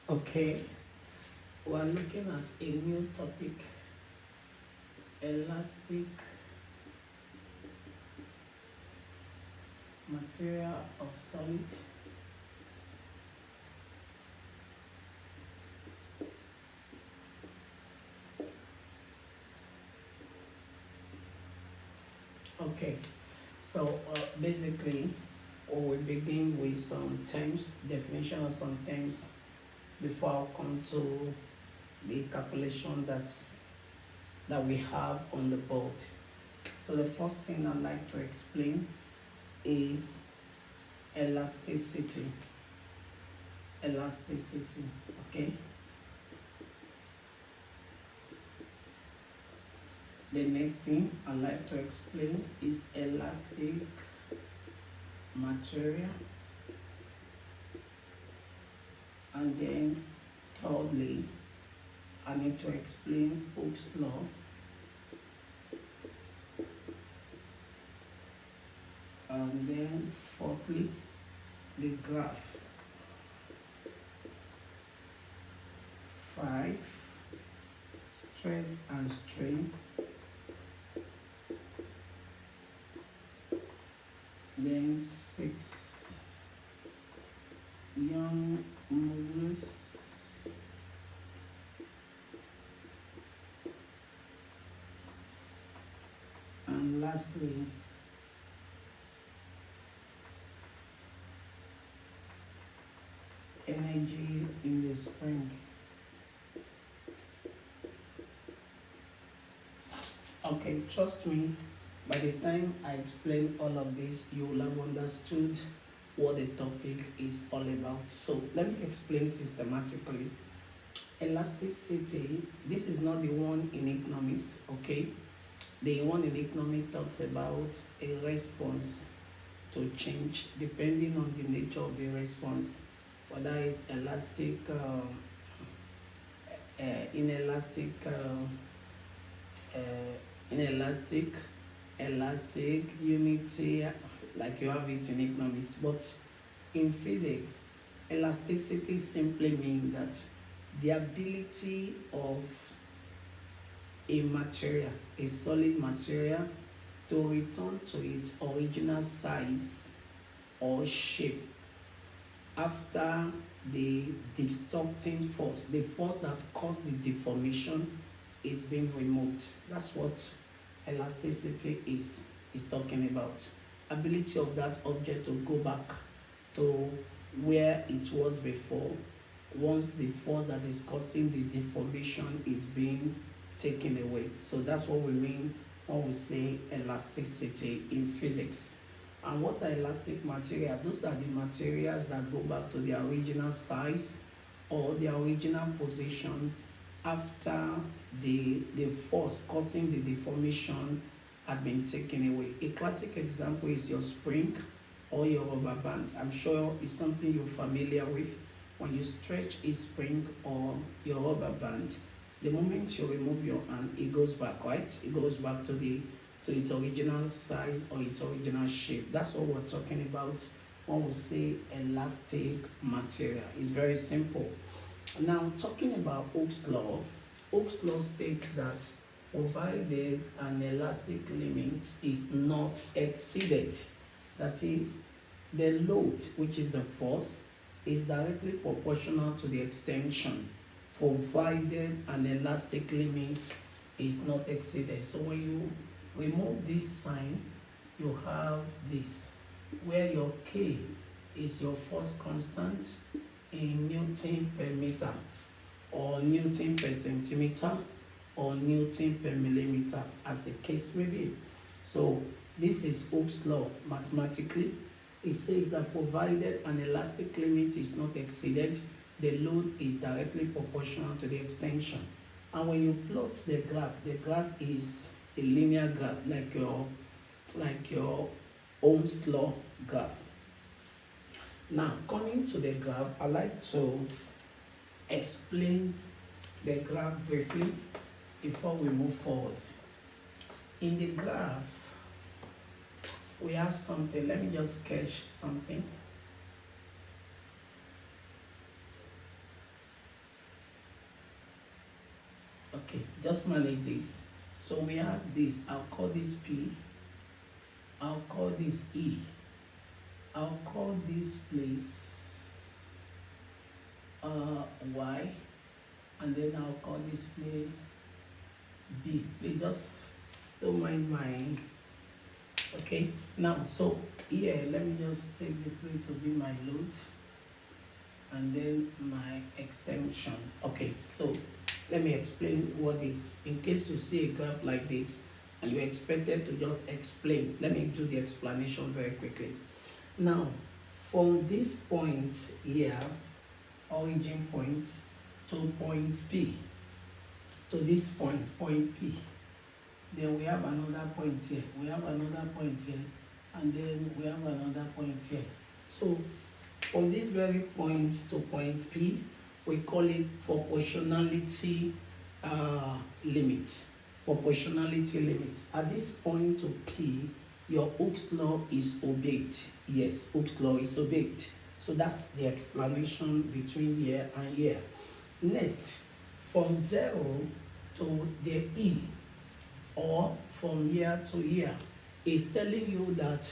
Okay, we are looking at a new topic, elastic material of solid. Okay, so basically we will begin with some terms, definition of some terms before I come to the calculation that we have on the board. So the first thing I'd like to explain is elasticity. Elasticity, okay? The next thing I'd like to explain is elastic material. And then thirdly, I need to explain Hooke's law. And then fourthly, the graph. 5, stress and strain. Then 6, young modulus. And lastly, energy in the spring. Okay, trust me, by the time I explain all of this, you will have understood what the topic is all about. So let me explain systematically. Elasticity, this is not the one in economics, okay? The one in economics talks about a response to change depending on the nature of the response, whether it's elastic, inelastic, inelastic, elastic, unity, like you have it in economics. But in physics, elasticity simply means that the ability of a material, a solid material, to return to its original size or shape after the distorting force, the force that caused the deformation, is being removed. That's what elasticity is talking about. Ability of that object to go back to where it was before once the force that is causing the deformation is being taken away. So that's what we mean when we say elasticity in physics. And what are elastic materials? Those are the materials that go back to their original size or their original position after the force causing the deformation had been taken away. A classic example is your spring or your rubber band. I'm sure it's something you're familiar with. When you stretch a spring or your rubber band, the moment you remove your hand, it goes back, right? It goes back to its original size or its original shape. That's what we're talking about when we say elastic material. It's very simple. Now, talking about Hooke's law states that provided an elastic limit is not exceeded, that is, the load, which is the force, is directly proportional to the extension, provided an elastic limit is not exceeded. So when you remove this sign, you have this, where your K is your force constant in Newton per meter, or Newton per centimeter, or Newton per millimeter, as the case may be. So this is Hooke's law mathematically. It says that provided an elastic limit is not exceeded, the load is directly proportional to the extension. And when you plot the graph is a linear graph, like your Ohm's law graph. Now, coming to the graph, I like to explain the graph briefly before we move forward. In the graph, we have something. Let me just sketch something. Okay, just manage this. So we have this, I'll call this P, I'll call this E, I'll call this place Y, and then I'll call this place B. Please just don't mind my, okay. Now, so here, let me just take this place to be my load, and then my extension. Okay, so let me explain what is, in case you see a graph like this and you're expected to just explain, let me do the explanation very quickly. Now, from this point here, origin point, to point P, to this point, point P, then we have another point here, we have another point here, and then we have another point here. So from this very point to point P, we call it proportionality limits. Proportionality limits. At this point to P, your Hooke's law is obeyed. Yes, Hooke's law is obeyed. So that's the explanation between here and here. Next, from 0 to the E, or from here to here, is telling you that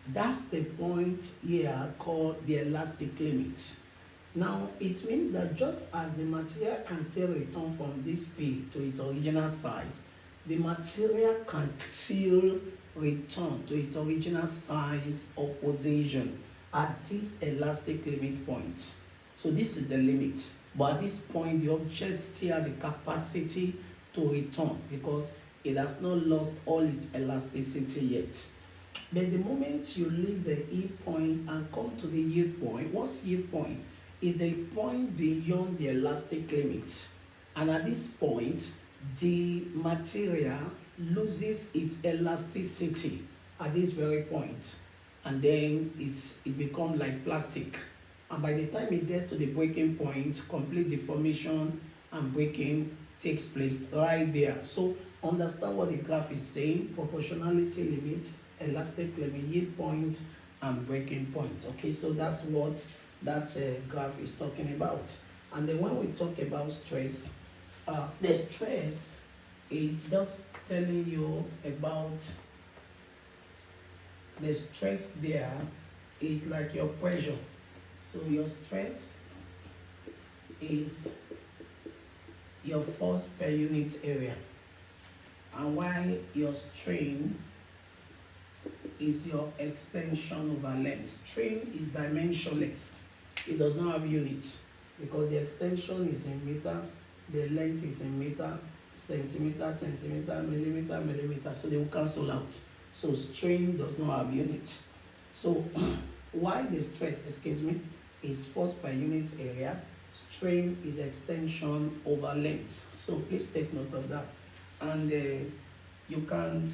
that's the point here called the elastic limit. Now, it means that just as the material can still return from this P to its original size, the material can still return to its original size or position at this elastic limit point. So this is the limit. But at this point, the object still has the capacity to return because it has not lost all its elasticity yet. But the moment you leave the E point and come to the yield point, what's yield point? Is a point beyond the elastic limits. And at this point, the material loses its elasticity at this very point. And then it becomes like plastic. And by the time it gets to the breaking point, complete deformation and breaking takes place right there. So understand what the graph is saying: proportionality limit, elastic limit, yield point, and breaking point. Okay, so that's what that graph is talking about. And then when we talk about stress, the stress is just telling you about the stress there is like your pressure. So your stress is your force per unit area, and while your strain is your extension over length. Strain is dimensionless. It does not have units because the extension is in meter, the length is in meter, centimeter, centimeter, millimeter, millimeter. So they will cancel out. So strain does not have units. So while the stress, is force per unit area, strain is extension over length. So please take note of that. And you can't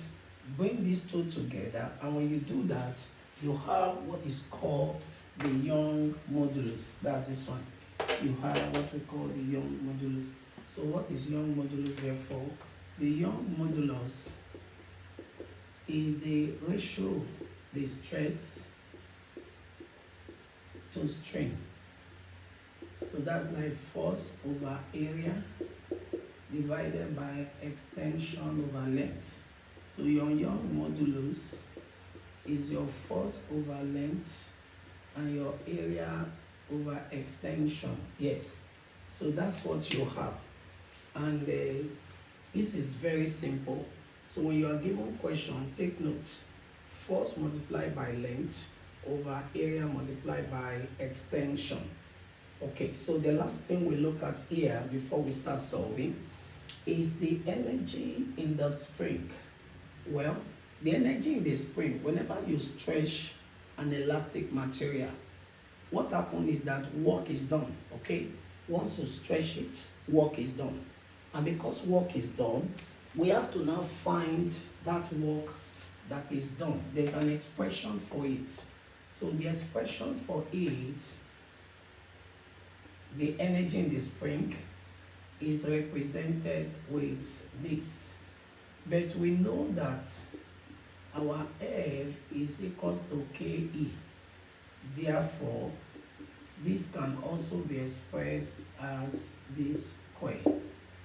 bring these two together, and when you do that, you have what is called the Young modulus. That's this one. You have what we call the Young modulus. So what is Young modulus therefore? The Young modulus is the ratio, the stress to strain. So that's like force over area divided by extension over length. So your Young modulus is your force over length and your area over extension. Yes. So that's what you have. And this is very simple. So when you are given question, take notes. Force multiplied by length over area multiplied by extension. Okay, so the last thing we look at here before we start solving is the energy in the spring. Well, the energy in the spring, whenever you stretch an elastic material, what happens is that work is done, okay? Once you stretch it, work is done. And because work is done, we have to now find that work that is done. There's an expression for it. So the expression for it, the energy in the spring, is represented with this. But we know that our F is equals to KE. Therefore, this can also be expressed as this square.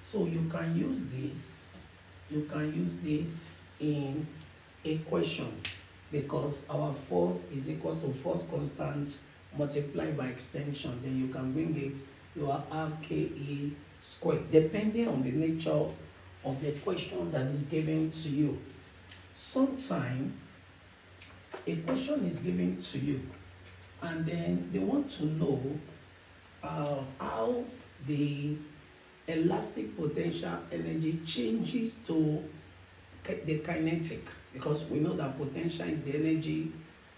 So you can use this in a question, because our force is equal to force constant multiplied by extension. Then you can bring it, you will have KE squared, depending on the nature of the question that is given to you. Sometimes a question is given to you and then they want to know how the elastic potential energy changes to the kinetic, because we know that potential is the energy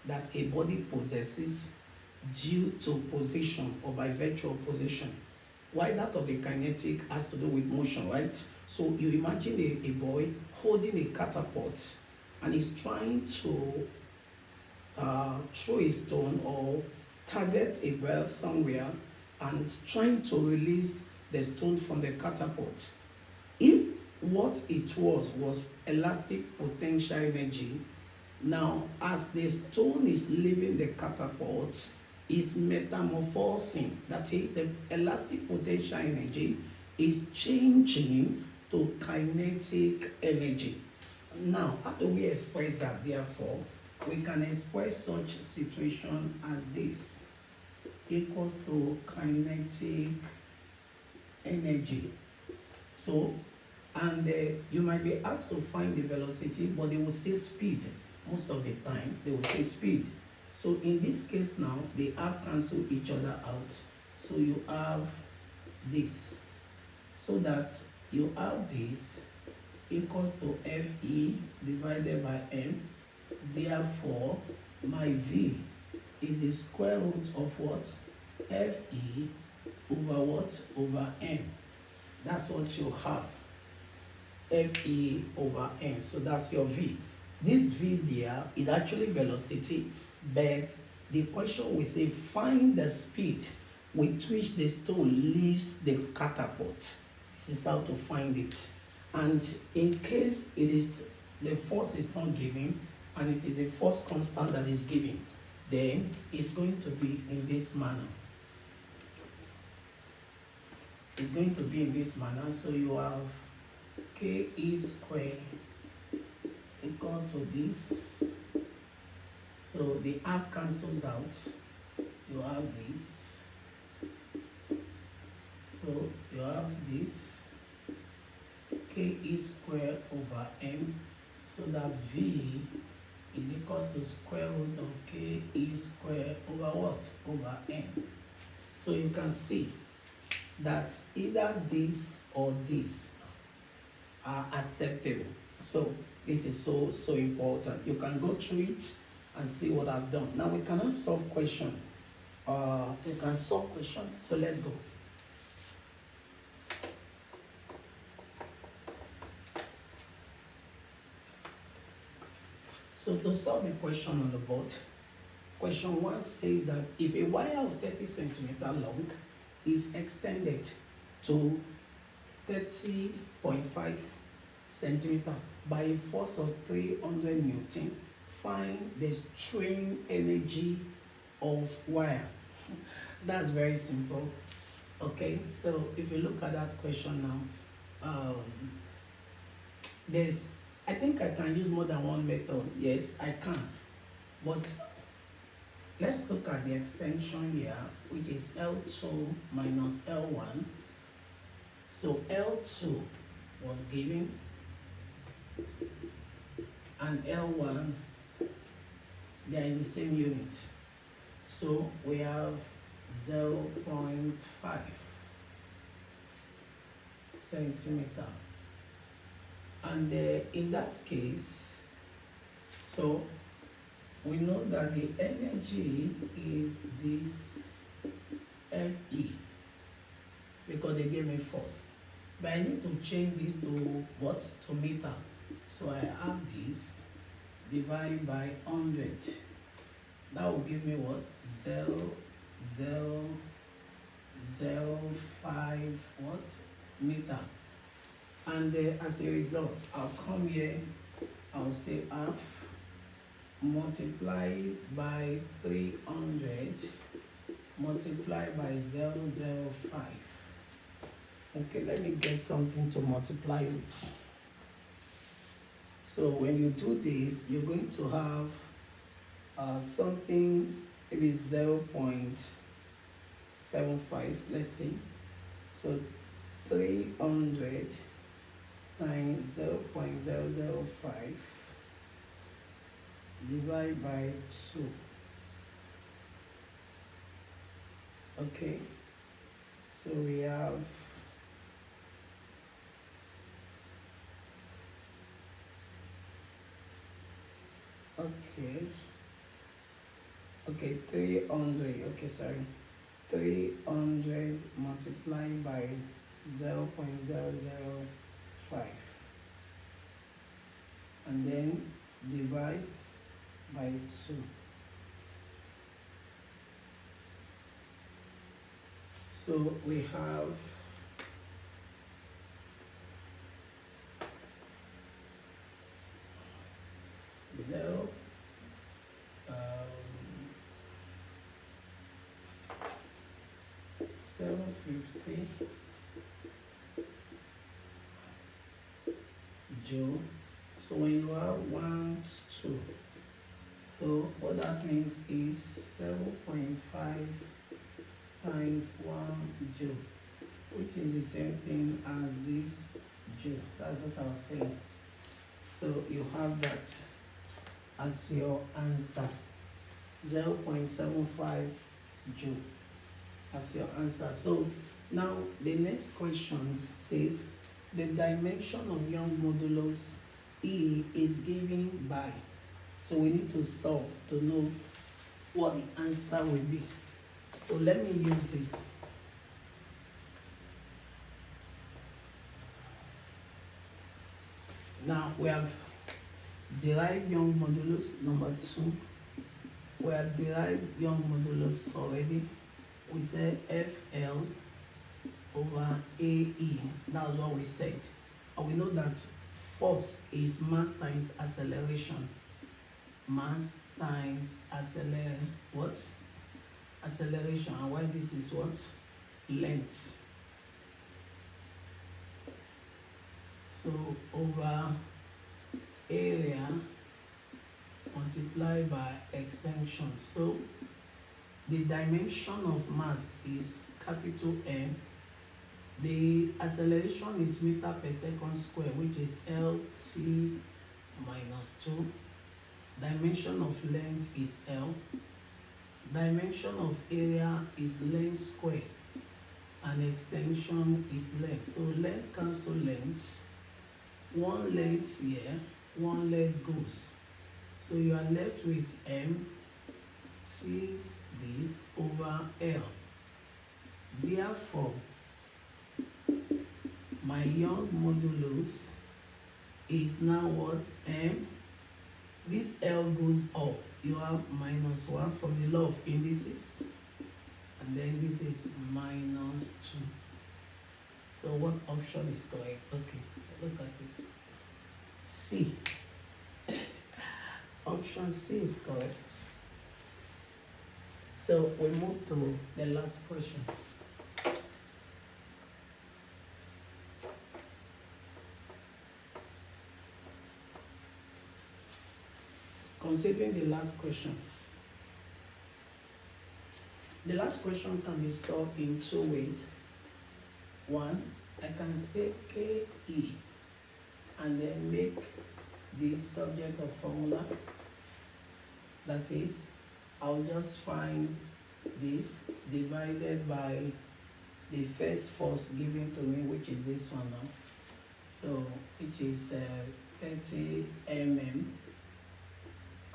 that a body possesses due to position or by virtue of position, while that of the kinetic has to do with motion, right? So you imagine a boy holding a catapult and he's trying to throw a stone or target a bird somewhere and trying to release the stone from the catapult. If what it was elastic potential energy, now as the stone is leaving the catapult, is metamorphosing, that is, the elastic potential energy is changing to kinetic energy. Now, how do we express that? Therefore, we can express such situation as this, equals to kinetic energy. So, and you might be asked to find the velocity, but they will say speed. Most of the time, they will say speed. So in this case now, they have cancelled each other out. So you have this. So that you have this equals to Fe divided by M. Therefore, my V is the square root of what? Fe over what? Over M. That's what you have. Fe over M. So that's your V. This V there is actually velocity, but the question will say find the speed with which the stone leaves the catapult. This is how to find it. And in case it is the force is not given and it is a force constant that is given, then it's going to be in this manner. It's going to be in this manner. So you have KE squared equal to this. So the half cancels out. You have this. So you have this. KE squared over M. So that V is equal to square root of KE squared over what? Over M. So you can see that either this or this are acceptable. So this is so important. You can go through it and see what I've done. Now we cannot solve question. You can solve question. So let's go. So to solve the question on the board, question 1 says that if a wire of 30 centimeter long is extended to 30.5 centimeter by a force of 300 Newton, find the strain energy of wire. That's very simple. Okay, so if you look at that question now, I think I can use more than one method. Yes, I can. But let's look at the extension here, which is L2 minus L1. So L2 was given, and L1, they are in the same unit. So we have 0.5 centimeter. And in that case, so we know that the energy is this Fe, because they gave me force. But I need to change this to what? To meter. So I have this divided by 100. That will give me what? 0.005 what? Meter. And as a result, I'll come here, I'll say half multiplied by 300 multiplied by 0.005. Okay, let me get something to multiply with. So when you do this, you're going to have something maybe 0.75, let's see. So 300 times 0.005 divided by 2. Okay, so we have okay 300, okay, sorry, 300 multiplied by 0.005 and then divide by 2. So we have 750 joule. So when you have 1 to 2, so what that means is 7.5 times 1 joule, which is the same thing as this joule. That's what I was saying. So you have that as your answer, 0.75 joule as your answer. So now the next question says the dimension of Young modulus E is given by. So we need to solve to know what the answer will be. So let me use this. Now we have derived Young modulus number 2. We have derived Young modulus already. We said FL over AE. That's what we said. And we know that force is mass times acceleration. Mass times acceleration. And why this is what? Length. So over area multiplied by extension. So the dimension of mass is capital M. The acceleration is meter per second square, which is LT minus 2. Dimension of length is L. Dimension of area is length square, and extension is length. So length cancel length. One length here, one length goes. So you are left with M T this over L. Therefore, my Young modulus is now what? M. This L goes up. You have minus 1 from the law of indices. And then this is minus 2. So what option is correct? Okay, look at it. C. Option C is correct. So we move to the last question. Considering the last question. The last question can be solved in 2 ways. One, I can say KE and then make the subject of formula. That is, I'll just find this divided by the first force given to me, which is this one now. So, which is 30 mm.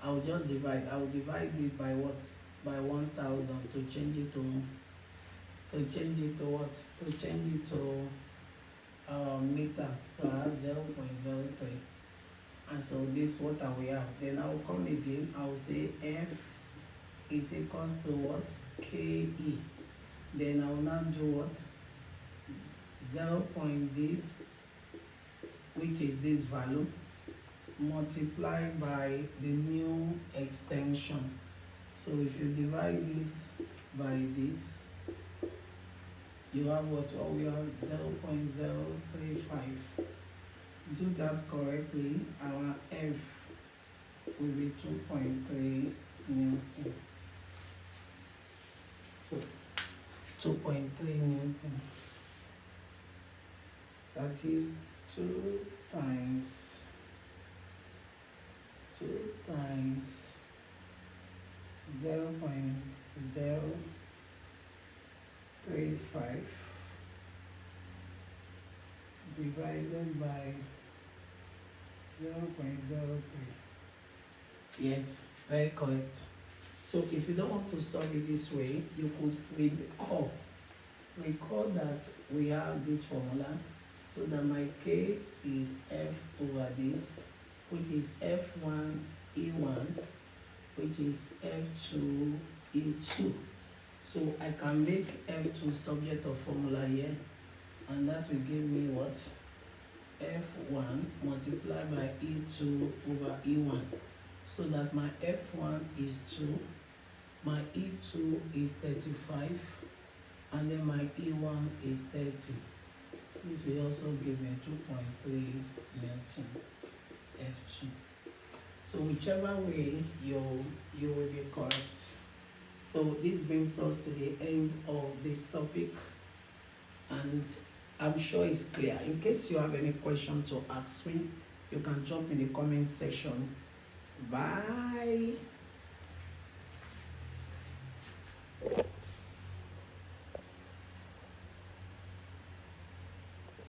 I'll just divide. I'll divide it by what? By 1,000 to change it to what? To change it to meter. So I have 0.03. And so this is what I will have. Then I'll come again. I'll say F is equals to what? KE. Then I will now do what? 0. This, which is this value, multiplied by the new extension. So if you divide this by this, you have what we have 0.035. Do that correctly, our F will be 2.3 Newton. So 2.3 Newton. That is 2 times 0.035 divided by 0.03. Yes, very correct. So if you don't want to solve it this way, you could recall that we have this formula, so that my K is F over this, which is F1 E1, which is F2 E2. So I can make F2 subject of formula here, and that will give me what? F1 multiplied by E2 over E1. So that my F1 is 2, my E2 is 35, and then my E1 is 30. This will also give me 2.3 Newton F2. So whichever way you will be correct. So this brings us to the end of this topic, and I'm sure it's clear. In case you have any question to ask me, you can drop in the comment section. Bye.